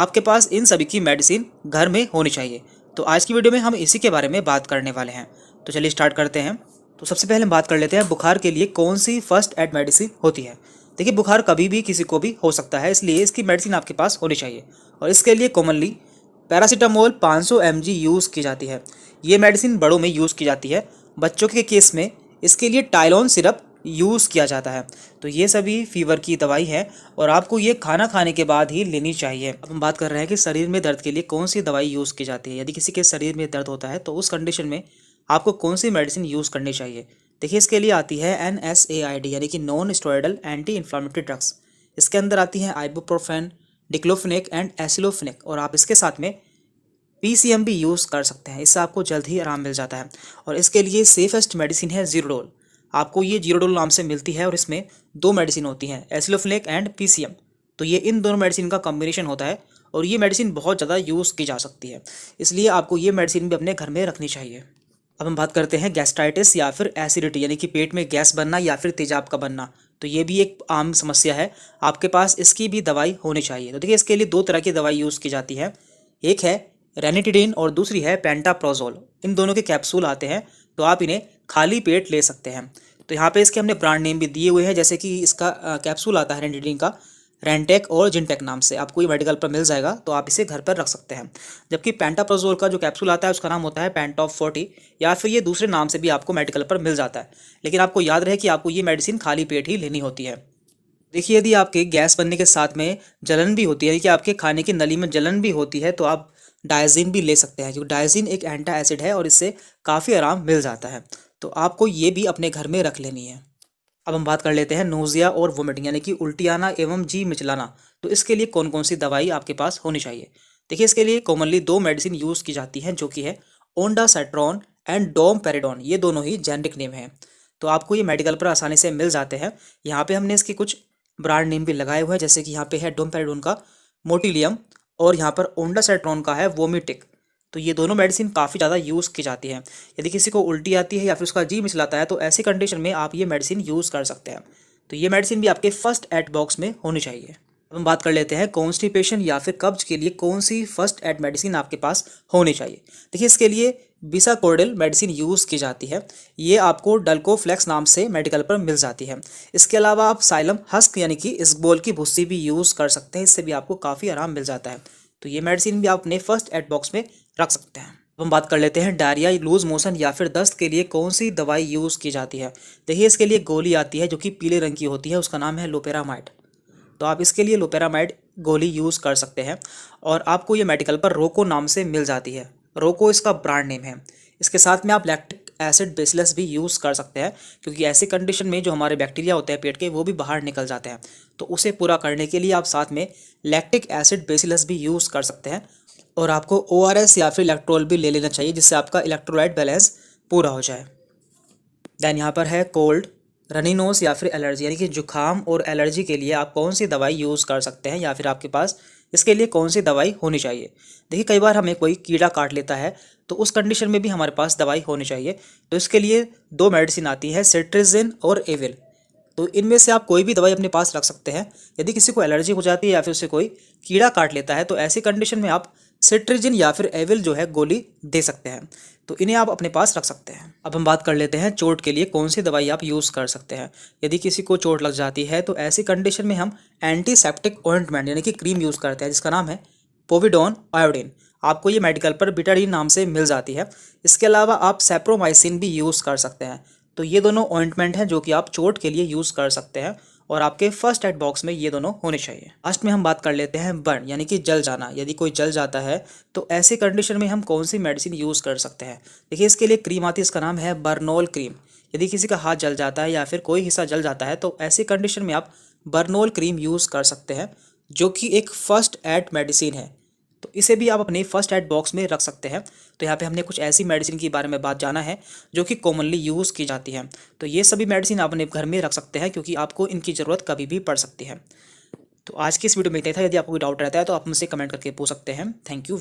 आपके पास इन सभी की मेडिसिन घर में होनी चाहिए। तो आज की वीडियो में हम इसी के बारे में बात करने वाले हैं। तो चलिए स्टार्ट करते हैं। तो सबसे पहले हम बात कर लेते हैं बुखार के लिए कौन सी फर्स्ट एड मेडिसिन होती है। देखिए, बुखार कभी भी किसी को भी हो सकता है, इसलिए इसकी मेडिसिन आपके पास होनी चाहिए। और इसके लिए कॉमनली पैरासीटामोल 500 mg यूज़ की जाती है। ये मेडिसिन बड़ों में यूज़ की जाती है। बच्चों के केस में इसके लिए टाइलोन सिरप यूज़ किया जाता है। तो ये सभी फीवर की दवाई है और आपको ये खाना खाने के बाद ही लेनी चाहिए। अब हम बात कर रहे हैं कि शरीर में दर्द के लिए कौन सी दवाई यूज़ की जाती है। यदि किसी के शरीर में दर्द होता है तो उस कंडीशन में आपको कौन सी मेडिसिन यूज़ करनी चाहिए। देखिए, इसके लिए आती है NSAID यानी कि non steroidal anti inflammatory drugs. इसके अंदर आती हैं आइबुप्रोफेन, डिक्लोफेनेक एंड एसिलोफेनेक। और आप इसके साथ में PCM भी यूज़ कर सकते हैं। इससे आपको जल्द ही आराम मिल जाता है। और इसके लिए सेफेस्ट मेडिसिन है जीरोडोल। आपको ये जीरोडोल नाम से मिलती है और इसमें दो मेडिसिन होती हैं, एसिलोफेनेक एंड PCM। तो ये इन दोनों मेडिसिन का कॉम्बिनेशन होता है और ये मेडिसिन बहुत ज़्यादा यूज़ की जा सकती है, इसलिए आपको ये मेडिसिन भी अपने घर में रखनी चाहिए। अब हम बात करते हैं गैस्ट्राइटिस या फिर एसिडिटी यानी कि पेट में गैस बनना या फिर तेजाब का बनना। तो ये भी एक आम समस्या है, आपके पास इसकी भी दवाई होनी चाहिए। तो देखिए, इसके लिए दो तरह की दवाई यूज़ की जाती है। एक है रेनिटिडिन और दूसरी है पेंटाप्रोजोल। इन दोनों के कैप्सूल आते हैं, तो आप इन्हें खाली पेट ले सकते हैं। तो यहाँ पे इसके हमने ब्रांड नेम भी दिए हुए हैं, जैसे कि इसका कैप्सूल आता है रेनिटिडिन का रेंटेक और जिनटेक नाम से। आपको ये मेडिकल पर मिल जाएगा, तो आप इसे घर पर रख सकते हैं। जबकि पेंटाप्रोजोल का जो कैप्सूल आता है उसका नाम होता है पेंटॉप 40 या फिर ये दूसरे नाम से भी आपको मेडिकल पर मिल जाता है। लेकिन आपको याद रहे कि आपको ये मेडिसिन खाली पेट ही लेनी होती है। देखिए, यदि आपके गैस बनने के साथ में जलन भी होती है, यानी कि आपके खाने की नली में जलन भी होती है, तो आप डायजीन भी ले सकते हैं, क्योंकि डायजीन एक एंटा एसिड है और इससे काफ़ी आराम मिल जाता है। तो आपको ये भी अपने घर में रख लेनी है। अब हम बात कर लेते हैं नोज़िया और वोमिटिंग यानी कि उल्टी आना एवं जी मिचलाना। तो इसके लिए कौन कौन सी दवाई आपके पास होनी चाहिए। देखिए, इसके लिए कॉमनली दो मेडिसिन यूज़ की जाती हैं, जो कि है ओंडासेट्रॉन एंड डोमपेरिडोन। ये दोनों ही जेनरिक नेम हैं, तो आपको ये मेडिकल पर आसानी से मिल जाते हैं। यहाँ पे हमने इसकी कुछ ब्रांड नेम भी लगाए हुए हैं, जैसे कि यहाँ पे है डोमपेरिडोन का मोटिलियम और यहाँ पर ओंडासेट्रॉन का है वोमिटिक। तो ये दोनों मेडिसिन काफ़ी ज़्यादा यूज़ की जाती हैं। यदि किसी को उल्टी आती है या फिर उसका जी मिचलाता है, तो ऐसी कंडीशन में आप ये मेडिसिन यूज़ कर सकते हैं। तो ये मेडिसिन भी आपके फर्स्ट एड बॉक्स में होनी चाहिए। अब हम बात कर लेते हैं कॉन्स्टिपेशन या फिर कब्ज के लिए कौन सी फर्स्ट एड मेडिसिन आपके पास होनी चाहिए। देखिए, इसके लिए बिसाकोर्डिल मेडिसिन यूज़ की जाती है। ये आपको डल्कोफ्लेक्स नाम से मेडिकल पर मिल जाती है। इसके अलावा आप साइलम हस्क यानी कि इसबगोल की भुस्सी भी यूज़ कर सकते हैं, इससे भी आपको काफ़ी आराम मिल जाता है। तो ये मेडिसिन भी आप अपने फर्स्ट एड बॉक्स में रख सकते हैं। अब हम बात कर लेते हैं डायरिया, लूज मोशन या फिर दस्त के लिए कौन सी दवाई यूज़ की जाती है। देखिए, इसके लिए गोली आती है जो कि पीले रंग की होती है, उसका नाम है लोपेरामाइड। तो आप इसके लिए लोपेरामाइड गोली यूज़ कर सकते हैं और आपको ये मेडिकल पर रोको नाम से मिल जाती है। रोको इसका ब्रांड नेम है। इसके साथ में आप लैक्टिक एसिड बेसिलस भी यूज़ कर सकते हैं, क्योंकि ऐसी कंडीशन में जो हमारे बैक्टीरिया होते हैं पेट के, वो भी बाहर निकल जाते हैं। तो उसे पूरा करने के लिए आप साथ में लैक्टिक एसिड बेसिलस भी यूज़ कर सकते हैं। और आपको ORS या फिर इलेक्ट्रोल भी ले लेना चाहिए, जिससे आपका इलेक्ट्रोलाइट बैलेंस पूरा हो जाए। देन यहाँ पर है कोल्ड, रनी नोज या फिर एलर्जी, यानी कि जुकाम और एलर्जी के लिए आप कौन सी दवाई यूज़ कर सकते हैं या फिर आपके पास इसके लिए कौन सी दवाई होनी चाहिए। देखिए, कई बार हमें कोई कीड़ा काट लेता है, तो उस कंडीशन में भी हमारे पास दवाई होनी चाहिए। तो इसके लिए दो मेडिसिन आती है, सेट्रिजिन और एविल। तो इनमें से आप कोई भी दवाई अपने पास रख सकते हैं। यदि किसी को एलर्जी हो जाती है या फिर उसे कोई कीड़ा काट लेता है, तो ऐसी कंडीशन में आप सिट्रिजिन या फिर एविल जो है गोली दे सकते हैं। तो इन्हें आप अपने पास रख सकते हैं। अब हम बात कर लेते हैं चोट के लिए कौन सी दवाई आप यूज़ कर सकते हैं। यदि किसी को चोट लग जाती है, तो ऐसी कंडीशन में हम एंटीसेप्टिक ऑइंटमेंट यानी कि क्रीम यूज़ करते हैं, जिसका नाम है पोविडोन आयोडीन। आपको ये मेडिकल पर बिटाडीन नाम से मिल जाती है। इसके अलावा आप सेप्रोमाइसिन भी यूज़ कर सकते हैं। तो ये दोनों ऑइंटमेंट हैं जो कि आप चोट के लिए यूज़ कर सकते हैं और आपके फर्स्ट एड बॉक्स में ये दोनों होने चाहिए। लास्ट में हम बात कर लेते हैं बर्न यानी कि जल जाना। यदि कोई जल जाता है, तो ऐसी कंडीशन में हम कौन सी मेडिसिन यूज़ कर सकते हैं। देखिए, इसके लिए क्रीम आती है, इसका नाम है बर्नोल क्रीम। यदि किसी का हाथ जल जाता है या फिर कोई हिस्सा जल जाता है, तो ऐसी कंडीशन में आप बर्नोल क्रीम यूज़ कर सकते हैं, जो कि एक फर्स्ट एड मेडिसिन है। तो इसे भी आप अपने फर्स्ट एड बॉक्स में रख सकते हैं। तो यहाँ पे हमने कुछ ऐसी मेडिसिन के बारे में बात जाना है जो कि कॉमनली यूज़ की जाती है। तो ये सभी मेडिसिन आप अपने घर में रख सकते हैं, क्योंकि आपको इनकी ज़रूरत कभी भी पड़ सकती है। तो आज की इस वीडियो में इतना था। यदि आपको कोई डाउट रहता है तो आप मुझसे कमेंट करके पूछ सकते हैं। Thank you.